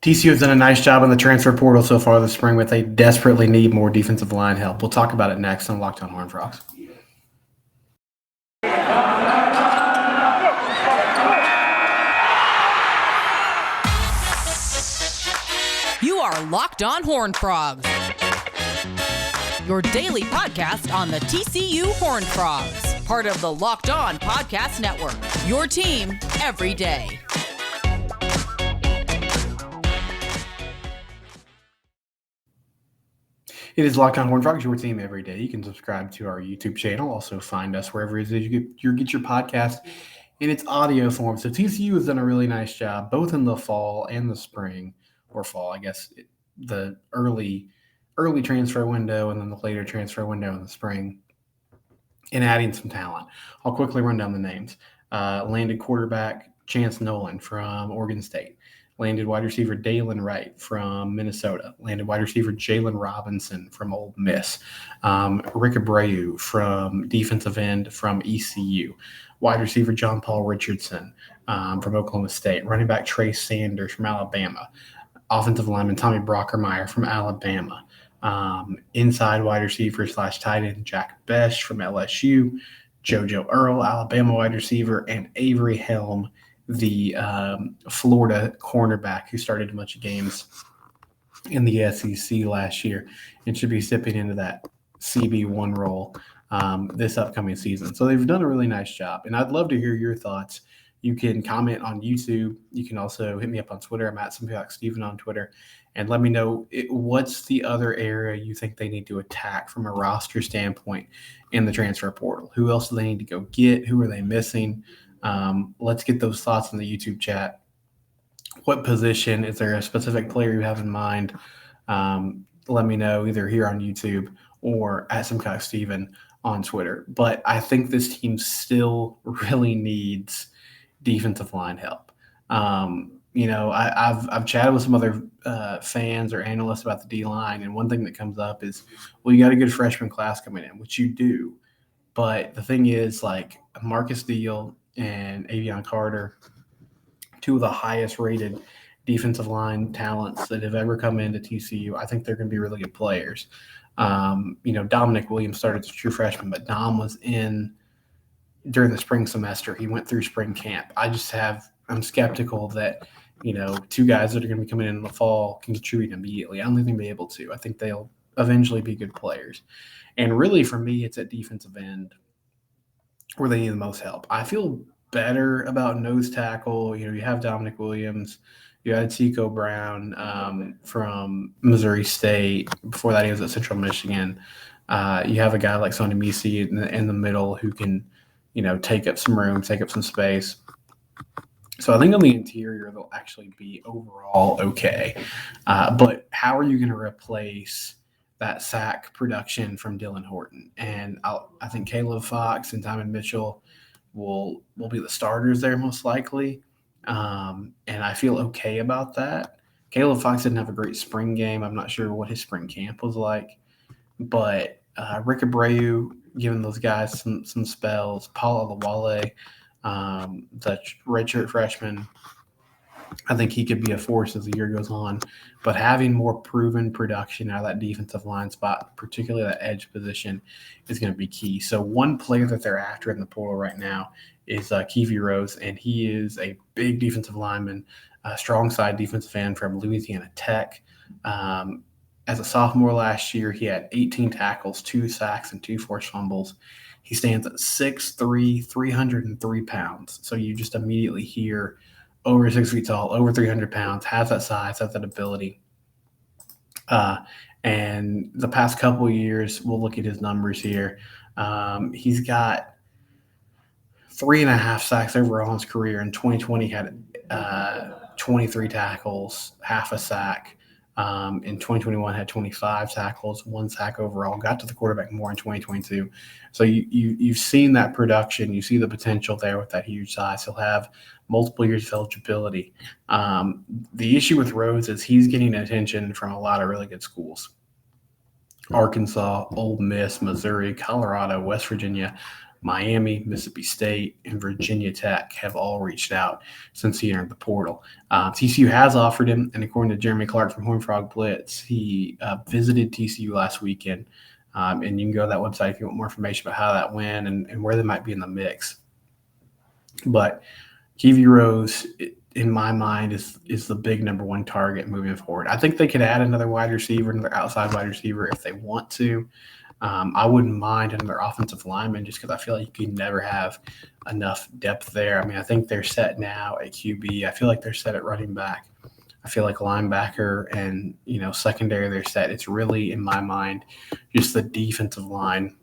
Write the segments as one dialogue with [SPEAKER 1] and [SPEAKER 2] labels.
[SPEAKER 1] TCU has done a nice job in the transfer portal so far this spring, but they desperately need more defensive line help. We'll talk about it next on Locked On Horned Frogs.
[SPEAKER 2] You are Locked On Horned Frogs, your daily podcast on the TCU Horned Frogs, part of the Locked On Podcast Network, your team every day.
[SPEAKER 1] It is Locked On Horned Frogs, your team every day. You can subscribe to our YouTube channel. Also find us wherever it is you get your podcast in its audio form. So TCU has done a really nice job, both in the fall and the spring, or fall, I guess, the early transfer window and then the later transfer window in the spring, in adding some talent. I'll quickly run down the names. Landed quarterback Chance Nolan from Oregon State. Landed wide receiver Dalen Wright from Minnesota. Landed wide receiver Jalen Robinson from Ole Miss. Rick Abreu from defensive end from ECU. Wide receiver John Paul Richardson from Oklahoma State. Running back Trey Sanders from Alabama. Offensive lineman Tommy Brockermeyer from Alabama. Inside wide receiver / tight end Jack Besh from LSU. JoJo Earl, Alabama wide receiver, and Avery Helm, the Florida cornerback who started a bunch of games in the SEC last year and should be stepping into that CB1 role this upcoming season. So they've done a really nice job, and I'd love to hear your thoughts. You can comment on YouTube. You can also hit me up on Twitter. I'm at something like Steven on Twitter, and let me know what's the other area you think they need to attack from a roster standpoint in the transfer portal. Who else do they need to go get? Who are they missing? Let's get those thoughts in the YouTube chat. What position? Is there a specific player you have in mind? Let me know either here on YouTube or at Simcox Steven on Twitter. But I think this team still really needs defensive line help. I've chatted with some other fans or analysts about the D-line, and one thing that comes up is, well, you got a good freshman class coming in, which you do. But the thing is, like, Marcus Deal and Avion Carter, two of the highest rated defensive line talents that have ever come into TCU. I think they're going to be really good players. Dominic Williams started as a true freshman, but Dom was in during the spring semester. He went through spring camp. I'm skeptical that, two guys that are going to be coming in the fall can contribute immediately. I don't think they'll be able to. I think they'll eventually be good players. And really, for me, it's at defensive end where they need the most help. I feel better about nose tackle. You have Dominic Williams. You had Tico Brown from Missouri State. Before that, he was at Central Michigan. You have a guy like Sonny Misi in the middle who can, take up some room, take up some space. So I think on the interior, they'll actually be overall okay. But how are you going to replace that sack production from Dylan Horton? And I think Caleb Fox and Diamond Mitchell will be the starters there most likely. And I feel okay about that. Caleb Fox didn't have a great spring game. I'm not sure what his spring camp was like. But Rick Abreu giving those guys some spells. Paul Alawale, the redshirt freshman, I think he could be a force as the year goes on. But having more proven production out of that defensive line spot, particularly that edge position, is going to be key. So one player that they're after in the portal right now is Keivie Rose, and he is a big defensive lineman, a strong side defensive end from Louisiana Tech. As a sophomore last year, he had 18 tackles, 2 sacks, and 2 forced fumbles. He stands at 6'3", 303 pounds. So you just immediately hear over 6 feet tall, over 300 pounds, has that size, has that ability. And the past couple of years, we'll look at his numbers here. He's got 3.5 sacks overall in his career. In 2020, had 23 tackles, half a sack. In 2021, had 25 tackles, 1 sack overall, got to the quarterback more in 2022. So you've seen that production. You see the potential there with that huge size. He'll have multiple years of eligibility. The issue with Rhodes is he's getting attention from a lot of really good schools. Arkansas, Ole Miss, Missouri, Colorado, West Virginia, Miami, Mississippi State, and Virginia Tech have all reached out since he entered the portal. TCU has offered him, and according to Jeremy Clark from Horned Frog Blitz, he visited TCU last weekend. And you can go to that website if you want more information about how that went and where they might be in the mix. But Keivie Rose, in my mind, is the big number one target moving forward. I think they could add another wide receiver, another outside wide receiver if they want to. I wouldn't mind another offensive lineman just because I feel like you can never have enough depth there. I mean, I think they're set now at QB. I feel like they're set at running back. I feel like linebacker and, secondary, they're set. It's really, in my mind, just the defensive line.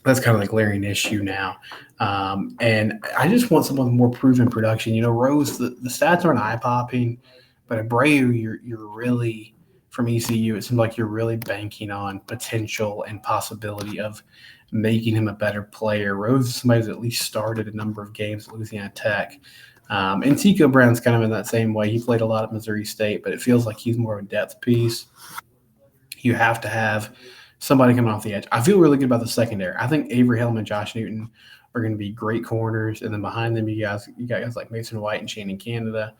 [SPEAKER 1] That's kind of the glaring issue now. And I just want someone with more proven production. Rose, the stats aren't eye-popping, but Abreu, you're really – from ECU, it seems like you're really banking on potential and possibility of making him a better player. Rose is somebody who's at least started a number of games at Louisiana Tech. And Tico Brown's kind of in that same way. He played a lot at Missouri State, but it feels like he's more of a depth piece. You have to have somebody coming off the edge. I feel really good about the secondary. I think Avery Hellman and Josh Newton are going to be great corners. And then behind them, you got guys like Mason White and Shannon Canada.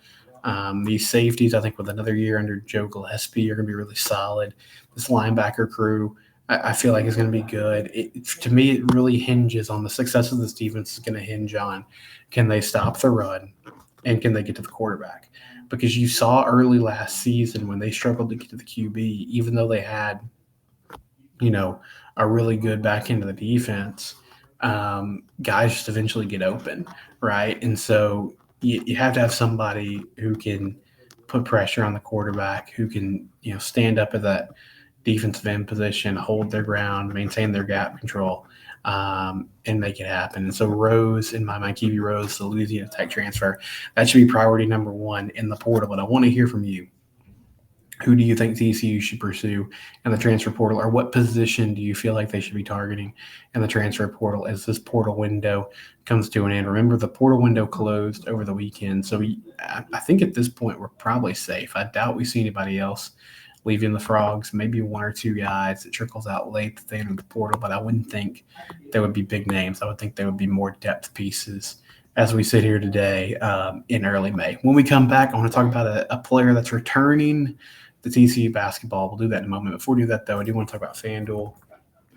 [SPEAKER 1] These safeties, I think, with another year under Joe Gillespie, are going to be really solid. This linebacker crew, I feel like is going to be good. To me, it really hinges on the success of this defense. Is going to hinge on, can they stop the run and can they get to the quarterback? Because you saw early last season when they struggled to get to the QB, even though they had, a really good back end of the defense, guys just eventually get open, right? And so you have to have somebody who can put pressure on the quarterback, who can, stand up at that defensive end position, hold their ground, maintain their gap control, and make it happen. And so Rose, in my mind, Keivie Rose, the Louisiana Tech transfer, that should be priority number one in the portal. But I want to hear from you. Who do you think TCU should pursue in the transfer portal, or what position do you feel like they should be targeting in the transfer portal as this portal window comes to an end? Remember, the portal window closed over the weekend, so I think at this point we're probably safe. I doubt we see anybody else leaving the Frogs, maybe one or two guys that trickles out late that they enter the portal, but I wouldn't think they would be big names. I would think they would be more depth pieces as we sit here today in early May. When we come back, I want to talk about a player that's returning the TCU basketball. We'll do that in a moment. Before we do that, though, I do want to talk about FanDuel.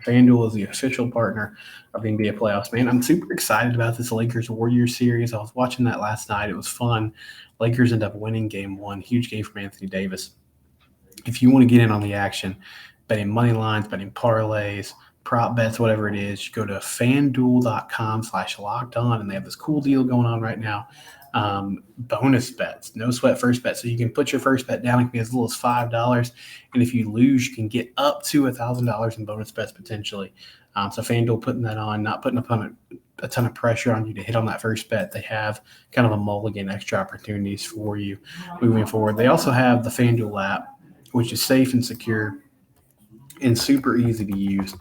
[SPEAKER 1] FanDuel is the official partner of the NBA playoffs. Man, I'm super excited about this Lakers-Warriors series. I was watching that last night. It was fun. Lakers end up winning game one. Huge game from Anthony Davis. If you want to get in on the action, betting money lines, betting parlays, prop bets, whatever it is, you go to fanduel.com/lockedon, and they have this cool deal going on right now. Bonus bets, no sweat first bet. So you can put your first bet down. It can be as little as $5. And if you lose, you can get up to $1,000 in bonus bets potentially. So FanDuel putting that on, not putting a ton of pressure on you to hit on that first bet. They have kind of a mulligan extra opportunities for you moving forward. They also have the FanDuel app, which is safe and secure and super easy to use.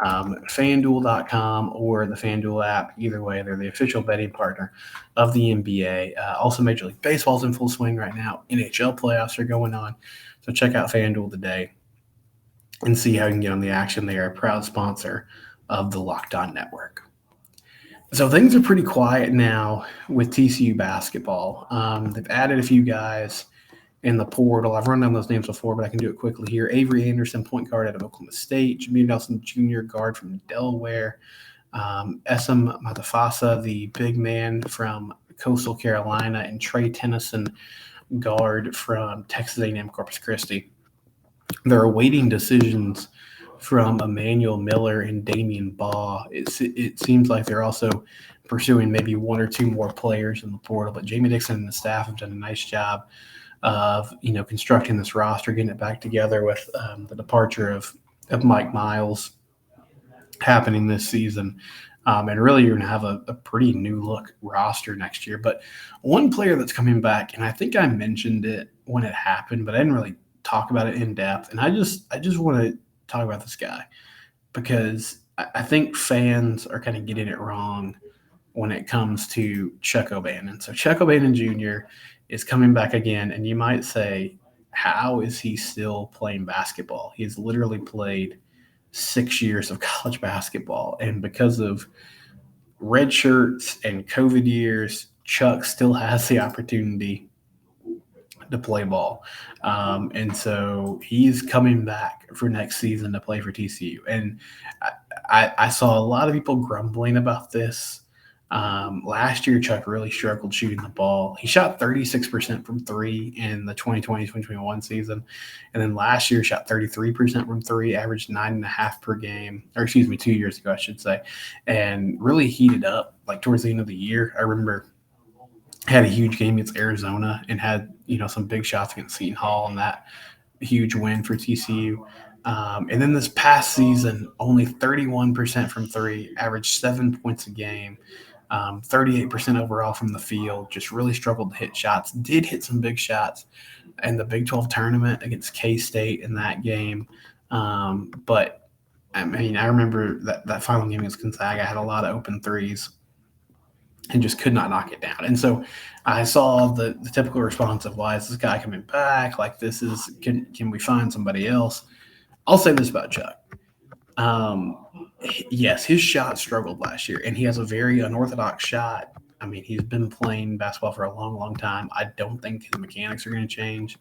[SPEAKER 1] FanDuel.com or the FanDuel app. Either way, they're the official betting partner of the NBA. Also, Major League Baseball's in full swing right now. NHL playoffs are going on. So check out FanDuel today and see how you can get on the action. They are a proud sponsor of the Locked On Network. So things are pretty quiet now with TCU basketball. They've added a few guys in the portal. I've run down those names before, but I can do it quickly here. Avery Anderson, point guard out of Oklahoma State. Jameer Nelson Jr., guard from Delaware. Essam Matafasa, the big man from Coastal Carolina. And Trey Tennyson, guard from Texas A&M Corpus Christi. They're awaiting decisions from Emmanuel Miller and Damian Baugh. It seems like they're also pursuing maybe one or two more players in the portal, but Jamie Dixon and the staff have done a nice job of constructing this roster, getting it back together with the departure of Mike Miles happening this season. And really you're going to have a pretty new look roster next year. But one player that's coming back, and I think I mentioned it when it happened, but I didn't really talk about it in depth. And I just want to talk about this guy because I think fans are kind of getting it wrong when it comes to Chuck O'Bannon. So Chuck O'Bannon Jr. is coming back again, and you might say, how is he still playing basketball? He's literally played 6 years of college basketball, and because of red shirts and COVID years, Chuck still has the opportunity to play ball. And so he's coming back for next season to play for TCU. And I saw a lot of people grumbling about this. Last year, Chuck really struggled shooting the ball. He shot 36% from three in the 2020-2021 season. And then last year, shot 33% from three, averaged 9.5 per game, or excuse me, 2 years ago, I should say, and really heated up like towards the end of the year. I remember had a huge game against Arizona and had, some big shots against Seton Hall and that huge win for TCU. And then this past season, only 31% from three, averaged 7 points a game, 38% overall from the field, just really struggled to hit shots. Did hit some big shots in the Big 12 tournament against K-State in that game. But, I mean, I remember that final game against Gonzaga had a lot of open threes and just could not knock it down. And so I saw the typical response of, why is this guy coming back? Like, this is, can we find somebody else? I'll say this about Chuck. Yes, his shot struggled last year, and he has a very unorthodox shot. I mean, he's been playing basketball for a long, long time. I don't think his mechanics are going to change.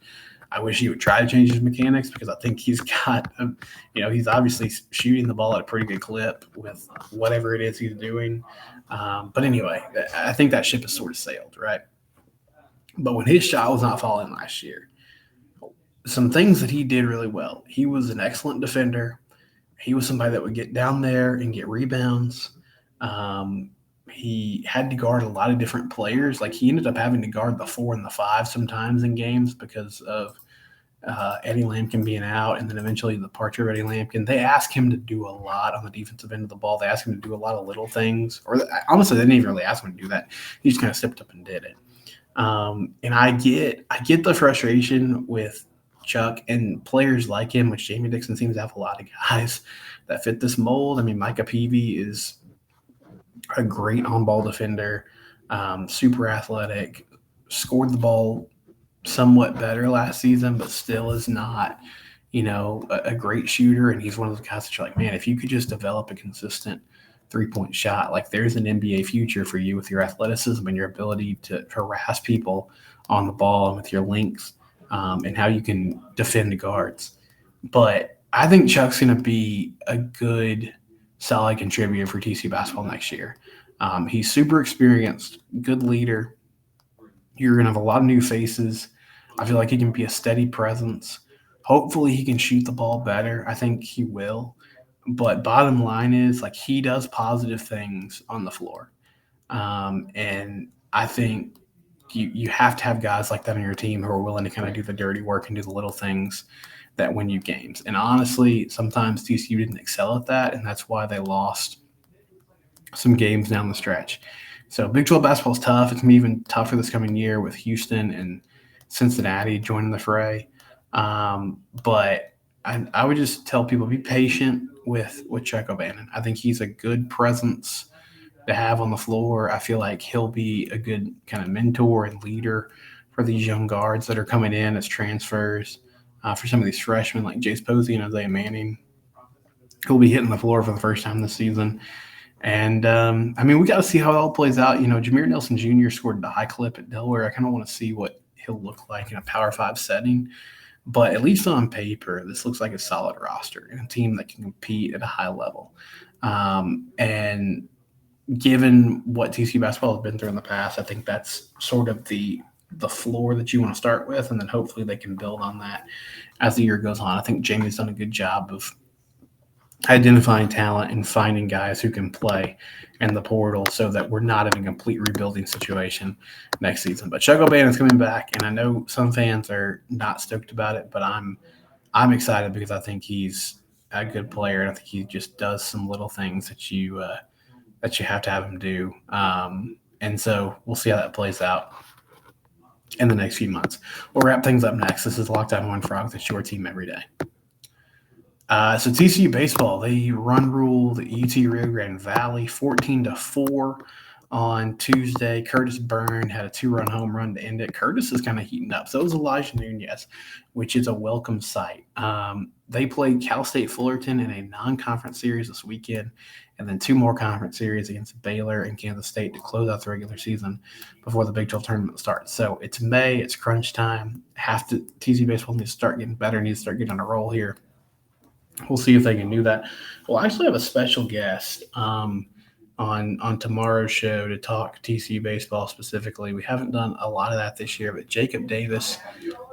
[SPEAKER 1] I wish he would try to change his mechanics, because I think he's got, he's obviously shooting the ball at a pretty good clip with whatever it is he's doing. But anyway, I think that ship has sort of sailed, right? But when his shot was not falling last year, some things that he did really well. He was an excellent defender. He was somebody that would get down there and get rebounds. He had to guard a lot of different players. Like, he ended up having to guard the 4 and the 5 sometimes in games because of Eddie Lampkin being out, and then eventually the departure of Eddie Lampkin. They asked him to do a lot on the defensive end of the ball. They asked him to do a lot of little things. Or honestly, they didn't even really ask him to do that. He just kind of stepped up and did it. And I get the frustration with Chuck and players like him, which Jamie Dixon seems to have a lot of guys that fit this mold. I mean, Micah Peavy is a great on-ball defender, super athletic, scored the ball somewhat better last season, but still is not, a great shooter. And he's one of those guys that you're like, man, if you could just develop a consistent three-point shot, like, there's an NBA future for you with your athleticism and your ability to harass people on the ball and with your length, and how you can defend the guards. But I think Chuck's going to be a good, solid contributor for TCU basketball next year. He's super experienced, good leader. You're going to have a lot of new faces. I feel like he can be a steady presence. Hopefully he can shoot the ball better. I think he will. But bottom line is, like, he does positive things on the floor. And I think you have to have guys like that on your team who are willing to kind of do the dirty work and do the little things that win you games. And honestly, sometimes TCU didn't excel at that, and that's why they lost some games down the stretch. So Big 12 basketball is tough. It's going to be even tougher this coming year with Houston and Cincinnati joining the fray. But I would just tell people, be patient with Chuck O'Bannon. I think he's a good presence to have on the floor. I feel like he'll be a good kind of mentor and leader for these young guards that are coming in as transfers. For some of these freshmen like Jace Posey and Isaiah Manning, who'll be hitting the floor for the first time this season. And, we got to see how it all plays out. Jameer Nelson Jr. scored the high clip at Delaware. I kind of want to see what he'll look like in a Power 5 setting. But at least on paper, this looks like a solid roster and a team that can compete at a high level. And given what TCU basketball has been through in the past, I think that's sort of the floor that you want to start with, and then hopefully they can build on that as the year goes on. I think Jamie's done a good job of identifying talent and finding guys who can play in the portal so that we're not in a complete rebuilding situation next season. But Chuck O'Bannon's coming back, and I know some fans are not stoked about it, but I'm excited because I think he's a good player, and I think he just does some little things that you have to have him do. And so we'll see how that plays out in the next few months. We'll wrap things up next. This is Locked On Horned Frogs. It's your team every day. So TCU baseball, they run ruled UT Rio Grande Valley 14-4 on Tuesday. Curtis Byrne had a 2-run home run to end it. Curtis is kind of heating up. So it was Elijah Nunez, which is a welcome sight. They played Cal State Fullerton in a non-conference series this weekend, and then 2 more conference series against Baylor and Kansas State to close out the regular season before the Big 12 tournament starts. So it's May, it's crunch time. TCU baseball needs to start getting better, needs to start getting on a roll here. We'll see if they can do that. We'll actually have a special guest on tomorrow's show to talk TCU baseball specifically. We haven't done a lot of that this year, but Jacob Davis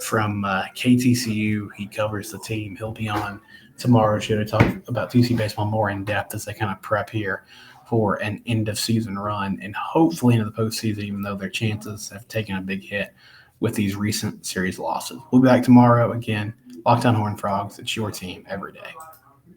[SPEAKER 1] from KTCU, he covers the team. He'll be on tomorrow's show to talk about TCU baseball more in depth as they kind of prep here for an end-of-season run and hopefully into the postseason, even though their chances have taken a big hit with these recent series losses. We'll be back tomorrow again. Locked on Horned Frogs. It's your team every day.